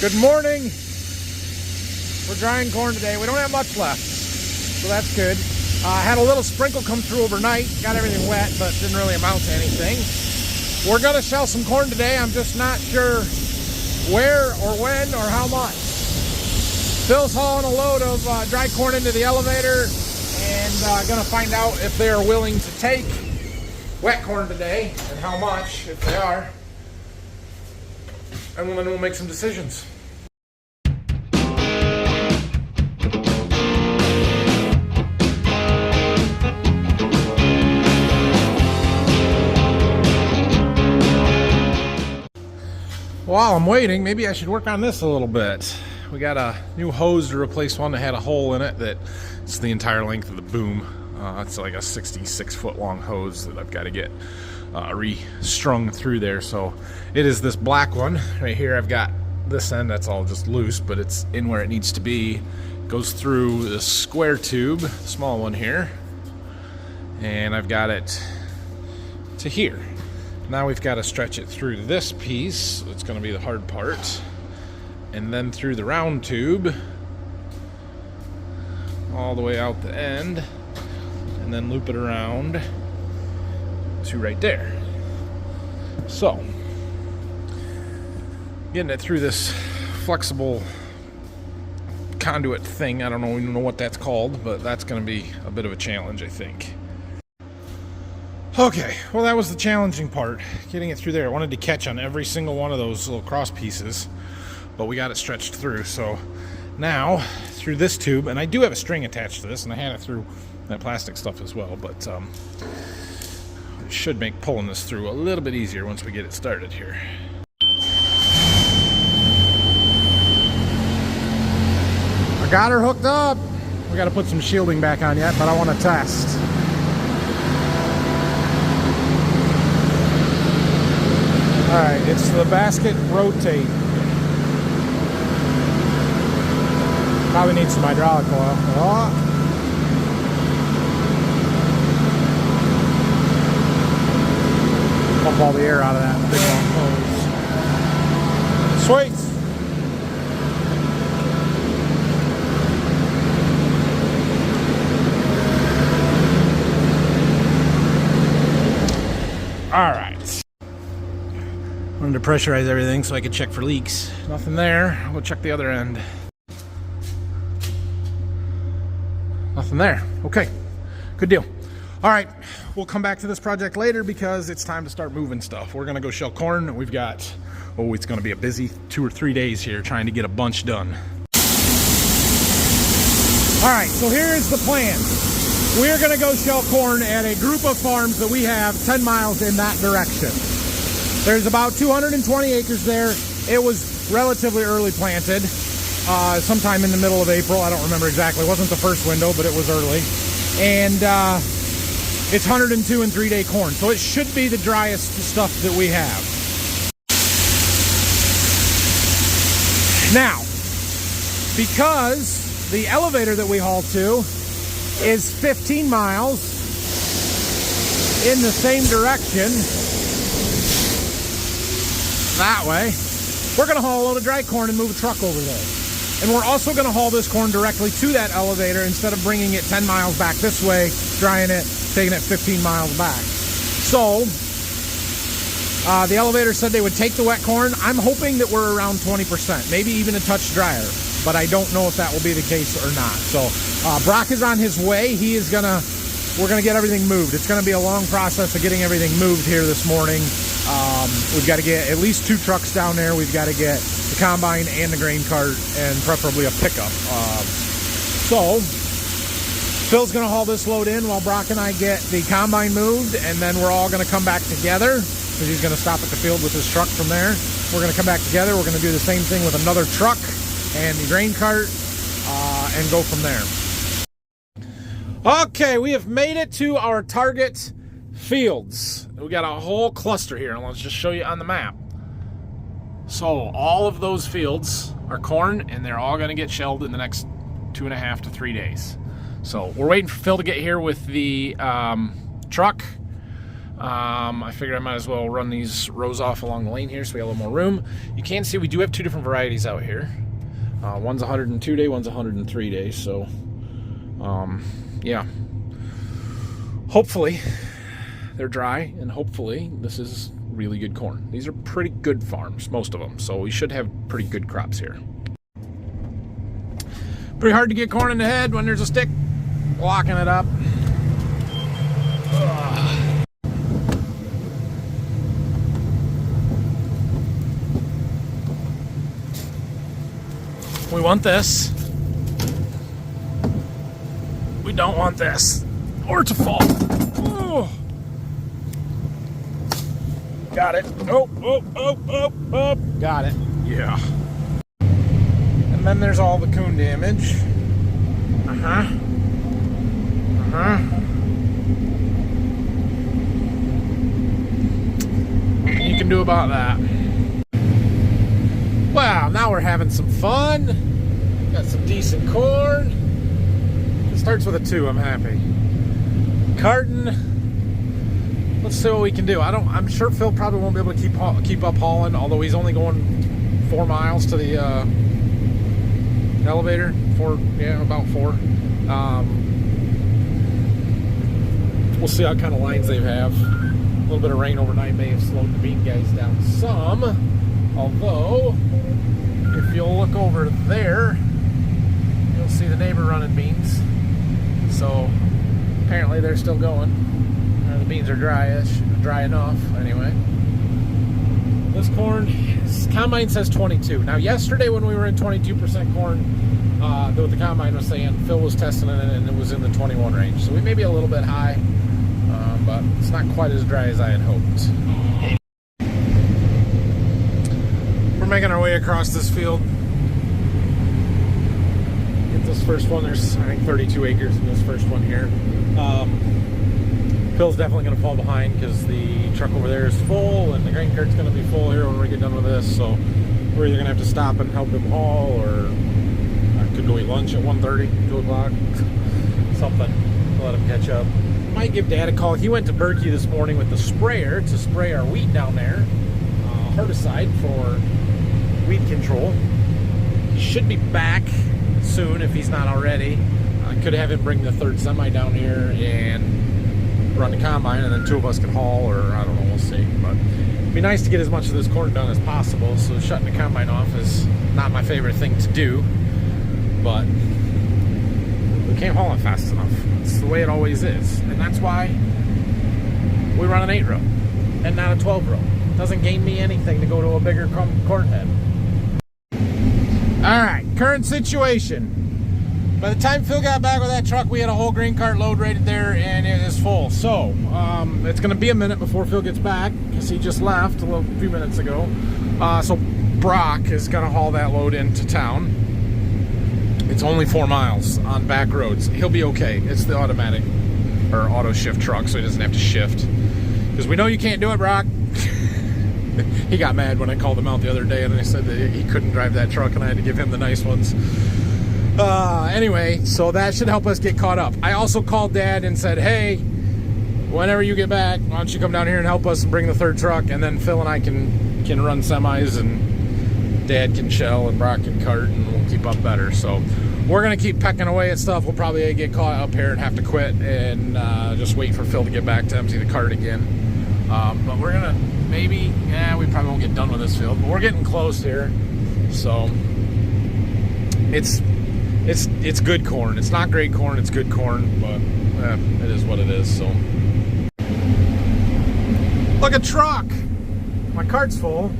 Good morning. We're drying corn today. We don't have much left, so that's good. Had a little sprinkle come through overnight. Got everything wet, but didn't really amount to anything. We're gonna shell some corn today. I'm just not sure where or when or how much. Phil's hauling a load of dry corn into the elevator and gonna find out if they are willing to take wet corn today and how much, if they are. And then we'll make some decisions. While I'm waiting, maybe I should work on this a little bit. We got a new hose to replace one that had a hole in it that's the entire length of the boom. It's like a 66-foot long hose that I've got to get restrung through there. So it is this black one right here. I've got this end that's all just loose, but it's in where it needs to be. Goes through the square tube, small one here, and I've got it to here. Now we've got to stretch it through this piece. It's going to be the hard part. And then through the round tube, all the way out the end, and then loop it around to right there. So, getting it through this flexible conduit thing, I don't even know what that's called, but that's going to be a bit of a challenge, I think. Okay, well that was the challenging part, getting it through there. I wanted to catch on every single one of those little cross pieces, but we got it stretched through. So now through this tube, and I do have a string attached to this, and I had it through that plastic stuff as well, but it should make pulling this through a little bit easier once we get it started here. I got her hooked up. We got to put some shielding back on yet, but I want to test. Alright, it's the basket rotate. Probably needs some hydraulic oil. Oh. Pump all the air out of that big long hose. Sweet! Alright. Wanted to pressurize everything so I could check for leaks. Nothing there. We'll check the other end. Nothing there. Okay, good deal. All right, we'll come back to this project later because it's time to start moving stuff. We're gonna go shell corn. We've got, oh, it's gonna be a busy 2 or 3 days here trying to get a bunch done. All right, so here's the plan. We're gonna go shell corn at a group of farms that we have 10 miles in that direction. There's about 220 acres there. It was relatively early planted, sometime in the middle of April. I don't remember exactly. It wasn't the first window, but it was early. And it's 102 and 3-day corn, so it should be the driest stuff that we have. Now, because the elevator that we haul to is 15 miles in the same direction, that way, we're going to haul a load of dry corn and move a truck over there. And we're also going to haul this corn directly to that elevator instead of bringing it 10 miles back this way, drying it, taking it 15 miles back. So, the elevator said they would take the wet corn. I'm hoping that we're around 20%, maybe even a touch drier, but I don't know if that will be the case or not. So, Brock is on his way. We're going to get everything moved. It's going to be a long process of getting everything moved here this morning. We've got to get at least 2 trucks down there. We've got to get the combine and the grain cart and preferably a pickup. So Phil's going to haul this load in while Brock and I get the combine moved, and then we're all going to come back together because he's going to stop at the field with his truck from there. We're going to come back together. We're going to do the same thing with another truck and the grain cart and go from there. Okay, we have made it to our target fields. We got a whole cluster here, and let's just show you on the map. So all of those fields are corn, and they're all going to get shelled in the next 2.5 to 3 days. So we're waiting for Phil to get here with the truck. I figured I might as well run these rows off along the lane here so we have a little more room. You can see we do have two different varieties out here. One's 102 day, one's 103 days. So, yeah. Hopefully they're dry, and hopefully this is really good corn. These are pretty good farms, most of them, so we should have pretty good crops here. Pretty hard to get corn in the head when there's a stick blocking it up. Ugh. We want this. We don't want this. Or to fall. Oh. Got it. Oh. Got it. Yeah. And then there's all the coon damage. What you can do about that? Wow, now we're having some fun. Got some decent corn. It starts with a 2, I'm happy. Carton. Let's see what we can do. I'm sure Phil probably won't be able to keep up hauling, although he's only going 4 miles to the elevator. About 4. We'll see what kind of lines they have. A little bit of rain overnight may have slowed the bean guys down some. Although, if you'll look over there, you'll see the neighbor running beans. So apparently they're still going. The beans are dry enough anyway. This corn, combine says 22. Now yesterday when we were in 22% corn, what the combine was saying, Phil was testing it and it was in the 21 range. So we may be a little bit high, but it's not quite as dry as I had hoped. We're making our way across this field. Get this first one. There's, I think, 32 acres in this first one here. Phil's definitely going to fall behind because the truck over there is full and the grain cart's going to be full here when we get done with this. So we're either going to have to stop and help him haul, or I could go eat lunch at 1:30, 2 o'clock, something to let him catch up. Might give Dad a call. He went to Berkey this morning with the sprayer to spray our wheat down there. Herbicide for weed control. He should be back soon if he's not already. I could have him bring the third semi down here and run the combine, and then 2 of us can haul, or I don't know, we'll see. But it'd be nice to get as much of this corn done as possible, so shutting the combine off is not my favorite thing to do, but we can't haul it fast enough. It's the way it always is, and that's why we run an 8-row and not a 12-row. It doesn't gain me anything to go to a bigger corn head. Alright, current situation. By the time Phil got back with that truck, we had a whole grain cart load right there, and it is full. So, it's going to be a minute before Phil gets back, because he just left a few minutes ago. So, Brock is going to haul that load into town. It's only 4 miles on back roads. He'll be okay. It's the automatic, or auto shift truck, so he doesn't have to shift. Because we know you can't do it, Brock. He got mad when I called him out the other day, and I said that he couldn't drive that truck, and I had to give him the nice ones. Anyway, so that should help us get caught up. I also called Dad and said, hey, whenever you get back, why don't you come down here and help us and bring the third truck, and then Phil and I can run semis, and Dad can shell, and Brock can cart, and we'll keep up better. So we're going to keep pecking away at stuff. We'll probably get caught up here and have to quit and just wait for Phil to get back to empty the cart again. But we're going to maybe, we probably won't get done with this field, but we're getting close here. So it's good corn. It's not great corn, it's good corn, but it is what it is. So look, a truck. My cart's full.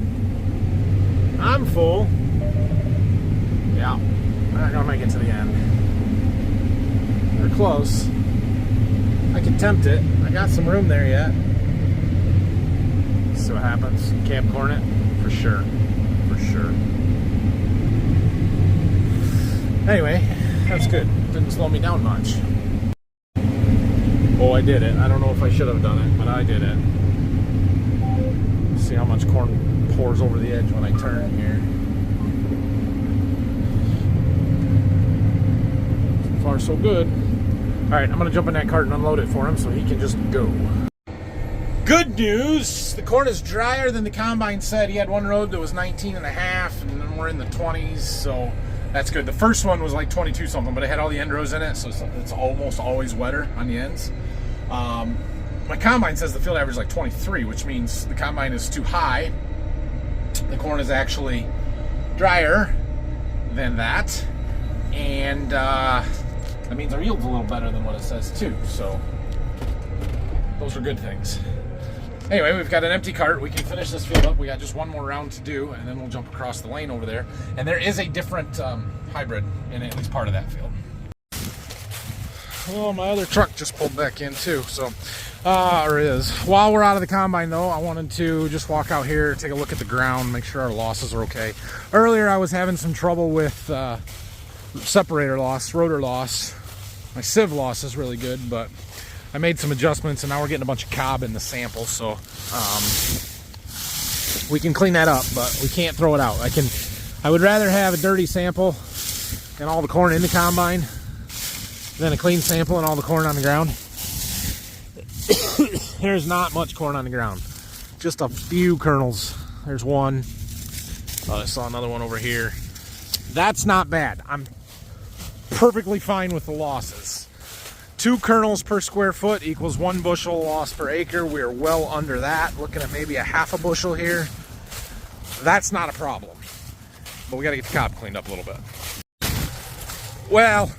I'm full. Yeah, we're not gonna make it to the end. We're close. I can tempt it. I got some room there yet. See what happens. Camp corn it for sure. For sure. Anyway, that's good. Didn't slow me down much. Oh, I did it. I don't know if I should have done it, but I did it. See how much corn pours over the edge when I turn here. So far, so good. All right, I'm going to jump in that cart and unload it for him so he can just go. Good news, the corn is drier than the combine said. He had one road that was 19 and a half, and then we're in the 20s, so that's good. The first one was like 22 something, but it had all the end rows in it, so it's almost always wetter on the ends. My combine says the field average is like 23, which means the combine is too high. The corn is actually drier than that, and that means our yield's a little better than what it says too, so those are good things. Anyway, we've got an empty cart. We can finish this field up. We got just one more round to do, and then we'll jump across the lane over there. And there is a different hybrid in at least part of that field. Well, my other truck just pulled back in too, so, or is. While we're out of the combine though, I wanted to just walk out here, take a look at the ground, make sure our losses are okay. Earlier I was having some trouble with separator loss, rotor loss. My sieve loss is really good, but I made some adjustments, and now we're getting a bunch of cob in the sample, so we can clean that up, but we can't throw it out. I would rather have a dirty sample and all the corn in the combine than a clean sample and all the corn on the ground. There's not much corn on the ground, just a few kernels. There's one. I saw another one over here. That's not bad. I'm perfectly fine with the losses. 2 kernels per square foot equals 1 bushel loss per acre. We're well under that. Looking at maybe a half a bushel here. That's not a problem. But we got to get the cob cleaned up a little bit. Well,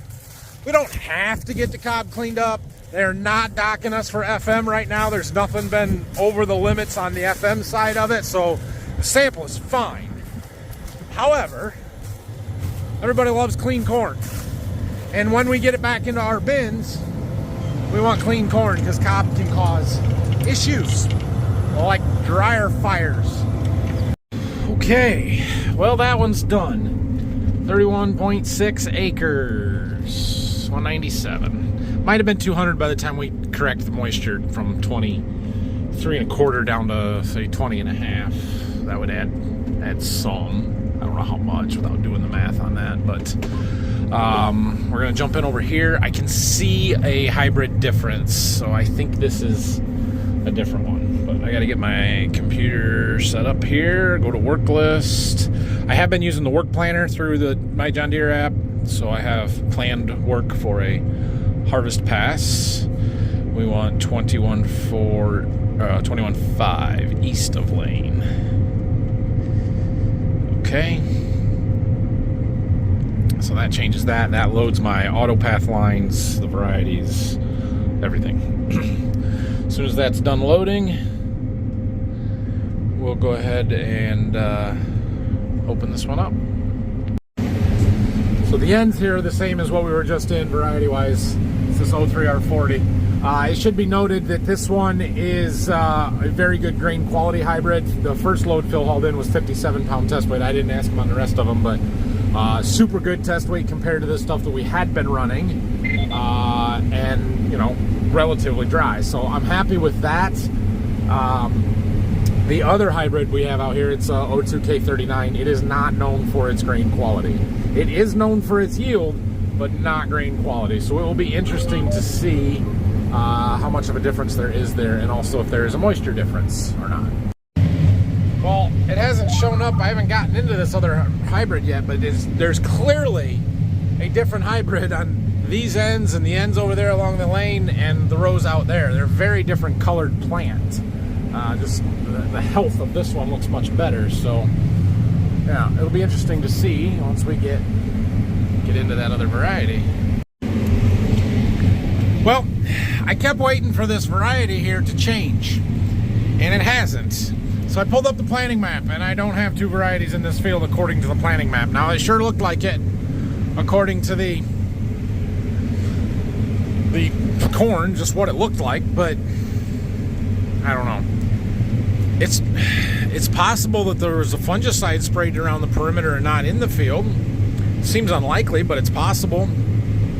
we don't have to get the cob cleaned up. They're not docking us for FM right now. There's nothing been over the limits on the FM side of it, so the sample is fine. However, everybody loves clean corn. And when we get it back into our bins, we want clean corn because cob can cause issues like dryer fires. Okay, well, that one's done. 31.6 acres, 197. Might have been 200 by the time we correct the moisture from 23.25 down to say 20 and a half. That would add some. I don't know how much without doing the math on that, but we're gonna jump in over here. I can see a hybrid difference, so I think this is a different one, but I gotta get my computer set up here, go to work list. I have been using the work planner through my John Deere app, so I have planned work for a harvest pass. We want 21.5 east of lane. Okay. So that changes that. That loads my auto path lines, the varieties, everything. As soon as that's done loading, we'll go ahead and open this one up. So the ends here are the same as what we were just in variety-wise. It's this 03R40. It should be noted that this one is a very good grain quality hybrid. The first load Phil hauled in was 57-pound test weight. I didn't ask him on the rest of them, but super good test weight compared to the stuff that we had been running, and you know, relatively dry. So I'm happy with that. The other hybrid we have out here, it's O2K39. It is not known for its grain quality. It is known for its yield, but not grain quality. So it will be interesting to see how much of a difference there is there, and also if there is a moisture difference or not. Well, it hasn't shown up. I haven't gotten into this other hybrid yet, but there's clearly a different hybrid on these ends and the ends over there along the lane and the rows out there. They're very different colored plants. Just the health of this one looks much better. So yeah, it'll be interesting to see once we get into that other variety. Well, I kept waiting for this variety here to change, and it hasn't. So I pulled up the planting map, and I don't have 2 varieties in this field according to the planting map. Now, it sure looked like it according to the corn, just what it looked like, but I don't know. It's possible that there was a fungicide sprayed around the perimeter and not in the field. Seems unlikely, but it's possible.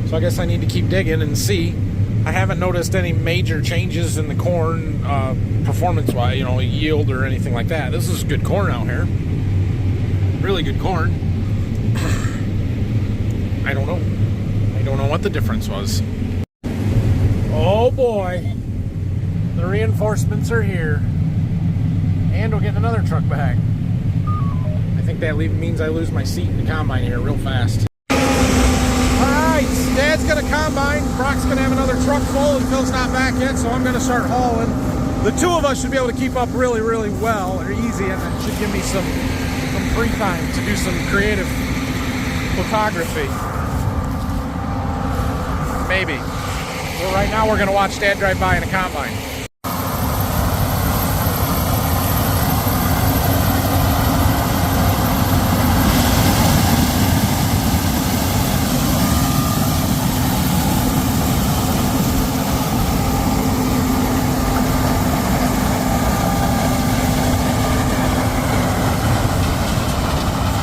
So I guess I need to keep digging and see. I haven't noticed any major changes in the corn performance-wise, you know, yield or anything like that. This is good corn out here. Really good corn. I don't know. I don't know what the difference was. Oh boy. The reinforcements are here. And we'll get another truck back. I think that means I lose my seat in the combine here real fast. Alright, Dad's got a combine. Brock's going to have another truck full, and Phil's not back yet, so I'm going to start hauling. The two of us should be able to keep up really, really well, or easy, and it should give me some free time to do some creative photography. Maybe. Well, right now we're going to watch Dad drive by in a combine.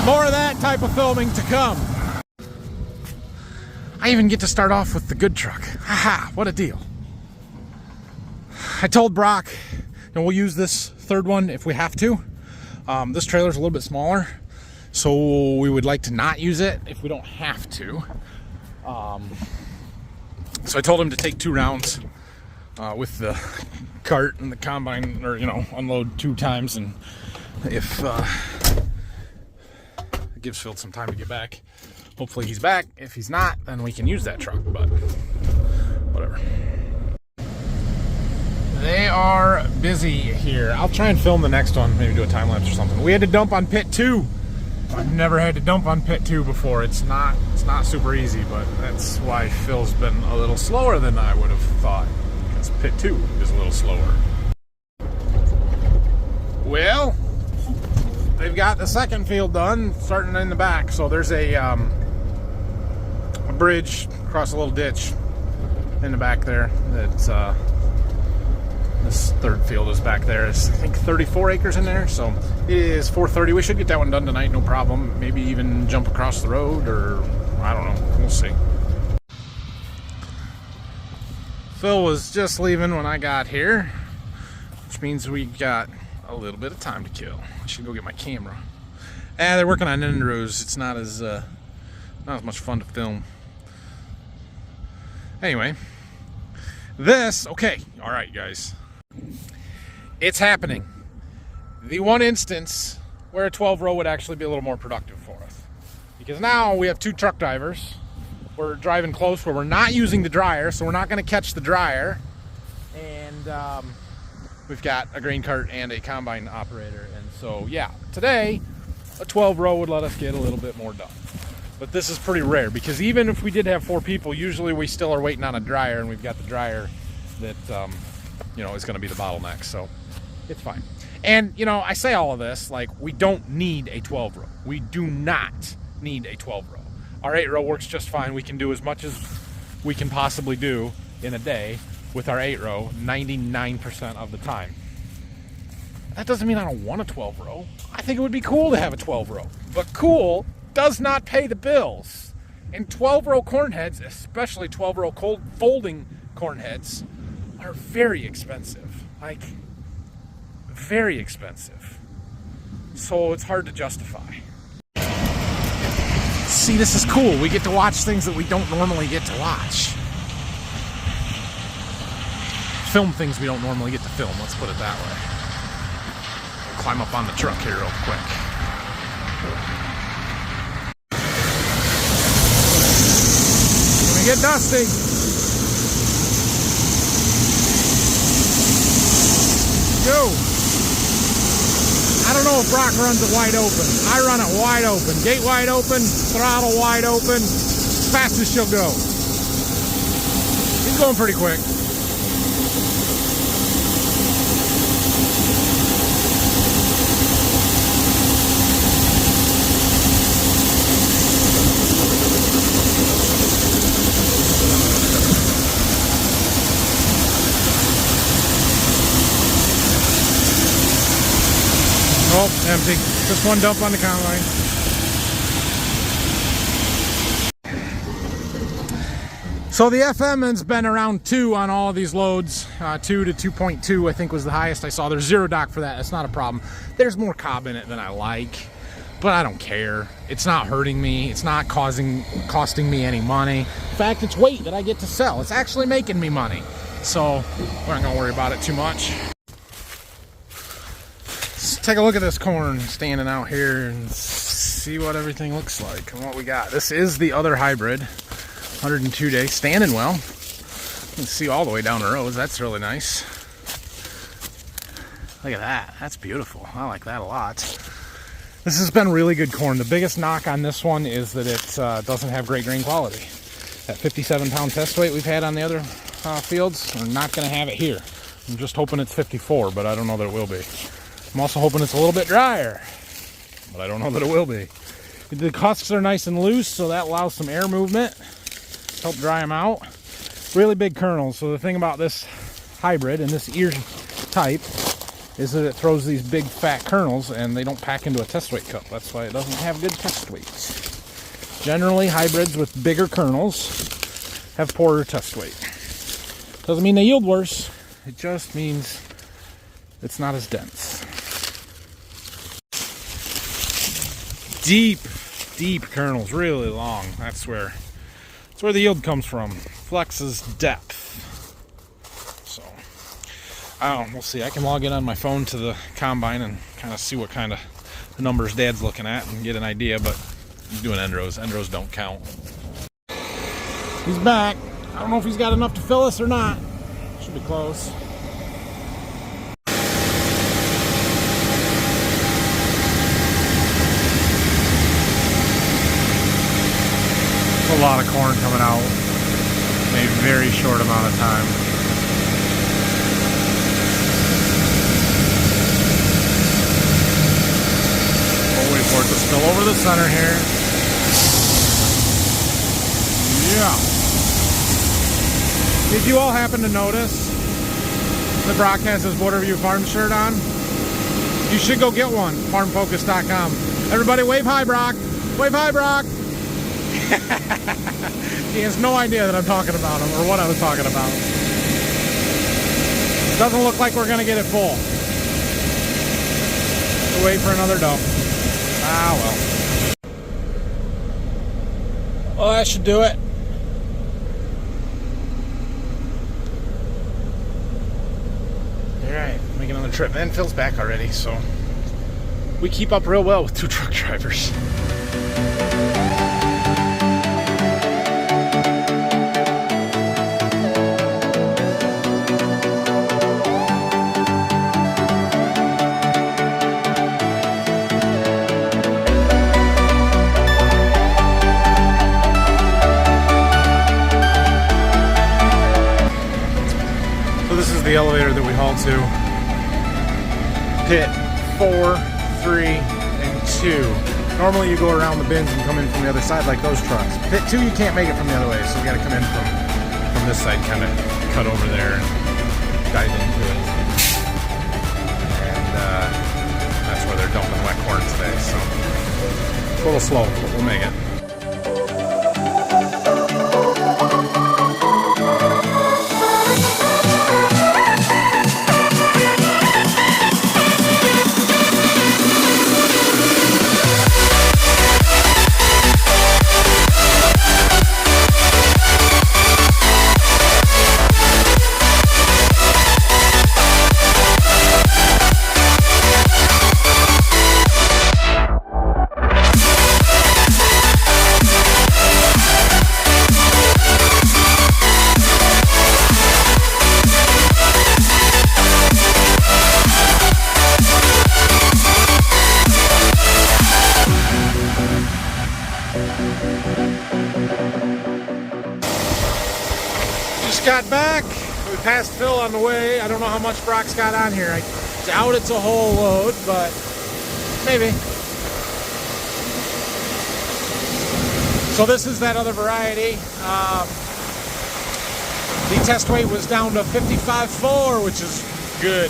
More of that type of filming to come. I even get to start off with the good truck. Haha, what a deal. I told Brock, and we'll use this third one if we have to. This trailer's a little bit smaller, so we would like to not use it if we don't have to. So I told him to take 2 rounds with the cart and the combine, or, you know, unload 2 times, and if it gives Phil some time to get back. Hopefully he's back. If he's not, then we can use that truck, but whatever. They are busy here. I'll try and film the next one, maybe do a time lapse or something. We had to dump on pit 2. I've never had to dump on pit 2 before. It's not super easy, but that's why Phil's been a little slower than I would have thought, because pit 2 is a little slower. Well, they've got the second field done, starting in the back. So there's a bridge across a little ditch in the back there. That's this third field is back there. It's, I think, 34 acres in there. So it is 4:30. We should get that one done tonight, no problem. Maybe even jump across the road, or I don't know. We'll see. Phil was just leaving when I got here, which means we got a little bit of time to kill. I should go get my camera. They're working on end rows. It's not as much fun to film. Anyway, okay, all right, guys, it's happening. The one instance where a 12 row would actually be a little more productive for us, because now we have 2 truck drivers. We're driving close where we're not using the dryer, so we're not going to catch the dryer, and we've got a grain cart and a combine operator. And so, yeah, today a 12 row would let us get a little bit more done. But this is pretty rare, because even if we did have 4 people, usually we still are waiting on a dryer, and we've got the dryer that, you know, is going to be the bottleneck. So it's fine. And, you know, I say all of this like we don't need a 12 row. We do not need a 12 row. Our 8 row works just fine. We can do as much as we can possibly do in a day with our 8 row 99% of the time. That doesn't mean I don't want a 12 row. I think it would be cool to have a 12 row, but cool does not pay the bills. And 12 row corn heads, especially 12 row cold folding corn heads, are very expensive. Like, very expensive. So it's hard to justify. See, this is cool. We get to watch things that we don't normally get to watch. Film things we don't normally get to film, let's put it that way. I'll climb up on the truck here real quick. Gonna get dusty. Go. I don't know if Brock runs it wide open. I run it wide open. Gate wide open, throttle wide open, as fast as she'll go. He's going pretty quick. Oh, empty. Just one dump on the combine. So the FM's been around 2 on all of these loads. 2 to 2.2 I think was the highest I saw. There's 0 dock for that. That's not a problem. There's more cob in it than I like, but I don't care. It's not hurting me. It's not costing me any money. In fact, it's weight that I get to sell. It's actually making me money. so we're not gonna worry about it too much. Let's take a look at this corn standing out here and see what everything looks like and what we got. This is the other hybrid, 102 day, standing well. You can see all the way down the rows. That's really nice. Look at that. That's beautiful. I like that a lot. This has been really good corn. The biggest knock on this one is that it doesn't have great grain quality. That 57-pound test weight we've had on the other fields, we're not going to have it here. I'm just hoping it's 54, but I don't know that it will be. I'm also hoping it's a little bit drier, but I don't know that it will be. The husks are nice and loose, so that allows some air movement, help dry them out. Really big kernels. So the thing about this hybrid and this ear type is that it throws these big fat kernels and they don't pack into a test weight cup. That's why it doesn't have good test weights. Generally, hybrids with bigger kernels have poorer test weight. Doesn't mean they yield worse. It just means it's not as dense. Deep kernels, really long. That's where the yield comes from. Flex's depth. So, I don't know, we'll see. I can log in on my phone to the combine and kind of see what kind of numbers Dad's looking at and get an idea, but he's doing endros. Endros don't count. He's back. I don't know if he's got enough to fill us or not. Should be close. A lot of corn coming out in a very short amount of time. We'll wait for it to spill over the center here. Yeah. If you all happen to notice that Brock has his Waterview Farm shirt on, you should go get one. FarmFocus.com. Everybody wave hi, Brock. Wave hi, Brock. He has no idea that I'm talking about him or what I was talking about. Doesn't look like we're going to get it full. We'll wait for another dump. Ah, well. Well, that should do it. Alright, make another trip. And Phil's back already, so we keep up real well with 2 truck drivers. The elevator that we haul to. Pit 4, 3, and 2. Normally you go around the bins and come in from the other side like those trucks. Pit 2 you can't make it from the other way, so we got to come in from this side, kind of cut over there and dive into it. And that's where they're dumping wet corn today, so it's a little slow, but we'll make it. Got back. We passed Phil on the way. I don't know how much Brock's got on here. I doubt it's a whole load, but maybe. So this is that other variety. The test weight was down to 55.4, which is good.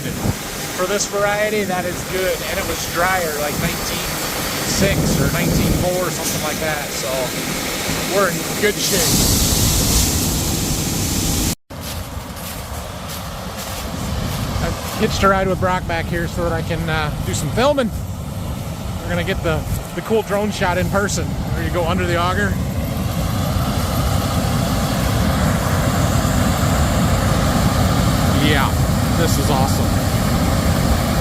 For this variety, that is good. And it was drier, like 19.6 or 19.4 or something like that. So we're in good shape. Hitched a ride with Brock back here so that I can do some filming. We're gonna get the cool drone shot in person where you go under the auger. Yeah, this is awesome.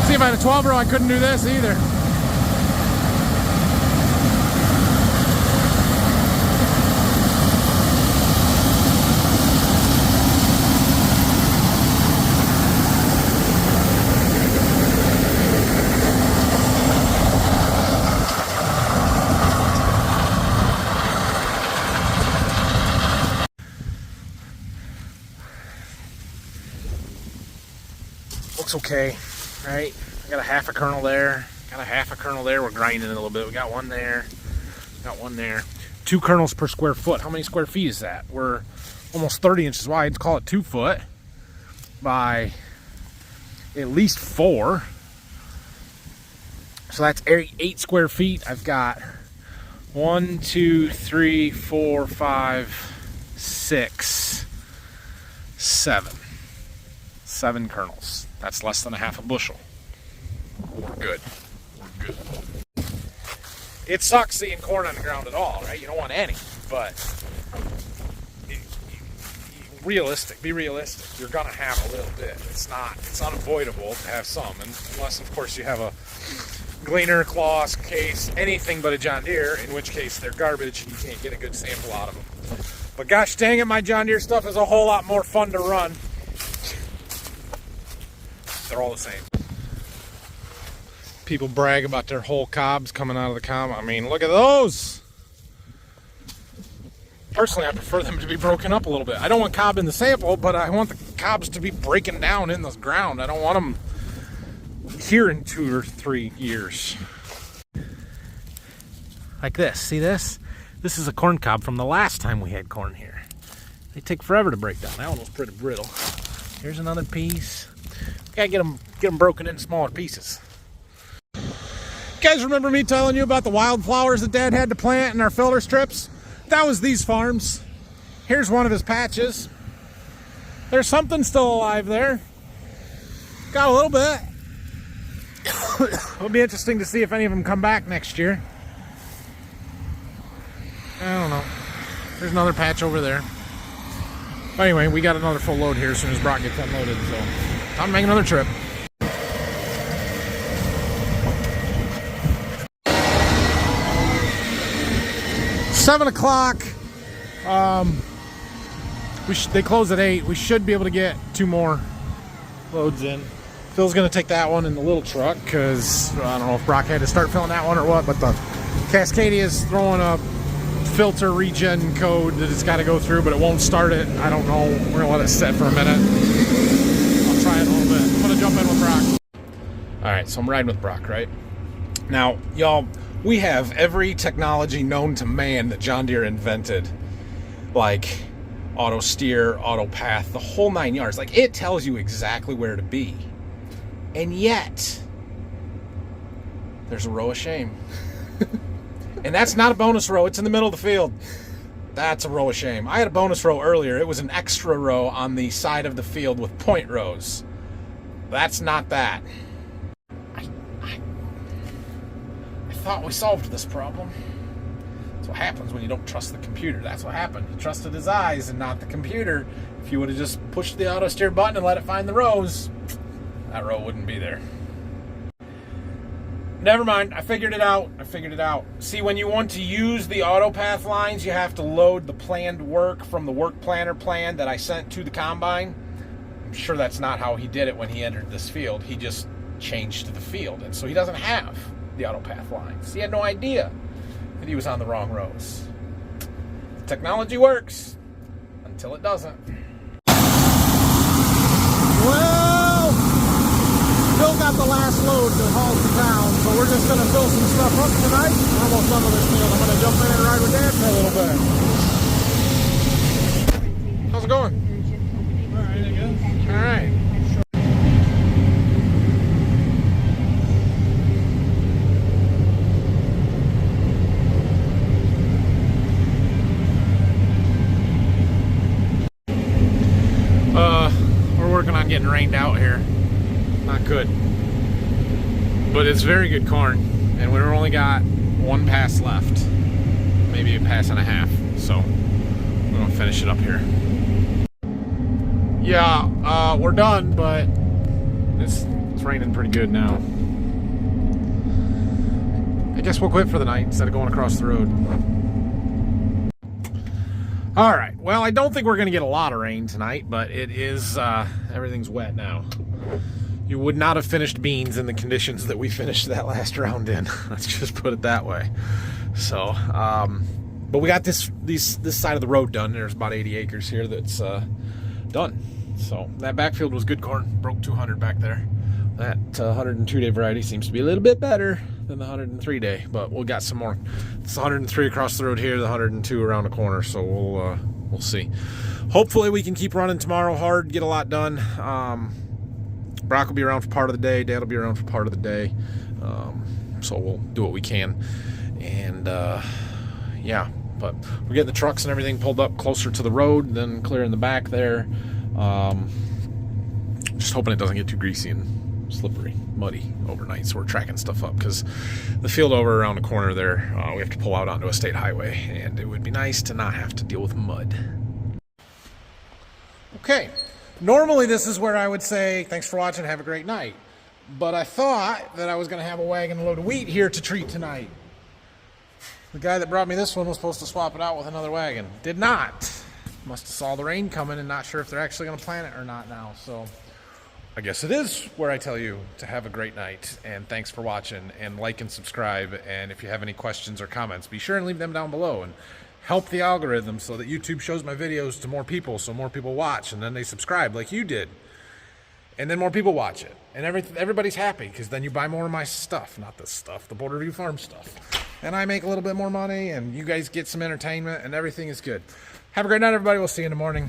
See, if I had a 12 row, I couldn't do this either. Looks okay, right? I got a half a kernel there. Got a half a kernel there. We're grinding it a little bit. We got one there. Got one there. 2 kernels per square foot. How many square feet is that? We're almost 30 inches wide. Call it 2 foot by at least 4. So that's 8 square feet. I've got 1, 2, 3, 4, 5, 6, 7. 7 kernels. That's less than a half a bushel. We're good. We're good. It sucks seeing corn on the ground at all, right? You don't want any, but realistic. Be realistic. You're gonna have a little bit. It's unavoidable to have some, unless of course you have a gleaner, claws, case, anything but a John Deere, in which case they're garbage and you can't get a good sample out of them. But gosh dang it, my John Deere stuff is a whole lot more fun to run. They're all the same. People brag about their whole cobs coming out of the cob. I mean, look at those. Personally, I prefer them to be broken up a little bit. I don't want cob in the sample, but I want the cobs to be breaking down in the ground. I don't want them here in 2 or 3 years. Like this. See this? This is a corn cob from the last time we had corn here. They take forever to break down. That one was pretty brittle. Here's another piece. Gotta get them broken into smaller pieces. You guys remember me telling you about the wildflowers that Dad had to plant in our filter strips? That was these farms. Here's one of his patches. There's something still alive there. Got a little bit. It'll be interesting to see if any of them come back next year. I don't know. There's another patch over there. But anyway, we got another full load here as soon as Brock gets unloaded, so time to make another trip. Seven o'clock. They close at 8. We should be able to get 2 more loads in. Phil's gonna take that one in the little truck because I don't know if Brock had to start filling that one or what, but the Cascadia is throwing a filter regen code that it's got to go through, but it won't start it. I don't know. We're gonna let it set for a minute. I'll try it a little bit. I'm gonna jump in with Brock. All right, so I'm riding with Brock, right? Now, y'all, we have every technology known to man that John Deere invented, like auto steer, auto path, the whole 9 yards. Like, it tells you exactly where to be. And yet, there's a row of shame. And that's not a bonus row. It's in the middle of the field. That's a row of shame. I had a bonus row earlier. It was an extra row on the side of the field with point rows. That's not that. I thought we solved this problem. That's what happens when you don't trust the computer. That's what happened. You trusted his eyes and not the computer. If you would have just pushed the auto steer button and let it find the rows, that row wouldn't be there. Never mind, I figured it out. See, when you want to use the auto path lines, you have to load the planned work from the work planner plan that I sent to the combine. I'm sure that's not how he did it when he entered this field. He just changed to the field, and so he doesn't have the auto path lines. He had no idea that he was on the wrong rows. The technology works until it doesn't. Well, Phil got the last load to haul to town, so we're just going to fill some stuff up tonight. We're almost done with this field. I'm going to jump in and ride with Dad for a little bit. How's it going? All right, I guess. All right. We're working on getting rained out here. Not good, but it's very good corn, and we've only got 1 pass left, maybe a pass and a half, so I'm gonna finish it up here. Yeah, we're done, but it's raining pretty good now. I guess we'll quit for the night instead of going across the road. All right, well, I don't think we're going to get a lot of rain tonight, but it is, everything's wet now. You would not have finished beans in the conditions that we finished that last round in. Let's just put it that way. So, but we got this side of the road done. There's about 80 acres here that's done. So that backfield was good corn. Broke 200 back there. That 102-day variety seems to be a little bit better than the 103-day, but we'll got some more. It's 103 across the road here, the 102 around the corner, so we'll see. Hopefully we can keep running tomorrow hard, get a lot done. Brock will be around for part of the day. Dad will be around for part of the day. So we'll do what we can. And, yeah, but we're getting the trucks and everything pulled up closer to the road than clearing the back there. Just hoping it doesn't get too greasy and slippery, muddy overnight, so we're tracking stuff up because the field over around the corner there, we have to pull out onto a state highway, and it would be nice to not have to deal with mud. Okay, normally this is where I would say thanks for watching, have a great night, but I thought that I was going to have a wagon load of wheat here to treat tonight. The guy that brought me this one was supposed to swap it out with another wagon. Did not. Must have saw the rain coming and not sure if they're actually going to plant it or not now, so I guess it is where I tell you to have a great night, and thanks for watching, and like and subscribe, and if you have any questions or comments, be sure and leave them down below, and help the algorithm so that YouTube shows my videos to more people, so more people watch, and then they subscribe like you did, and then more people watch it, and everybody's happy, because then you buy more of my stuff, not this stuff, the Border View Farm stuff, and I make a little bit more money, and you guys get some entertainment, and everything is good. Have a great night, everybody. We'll see you in the morning.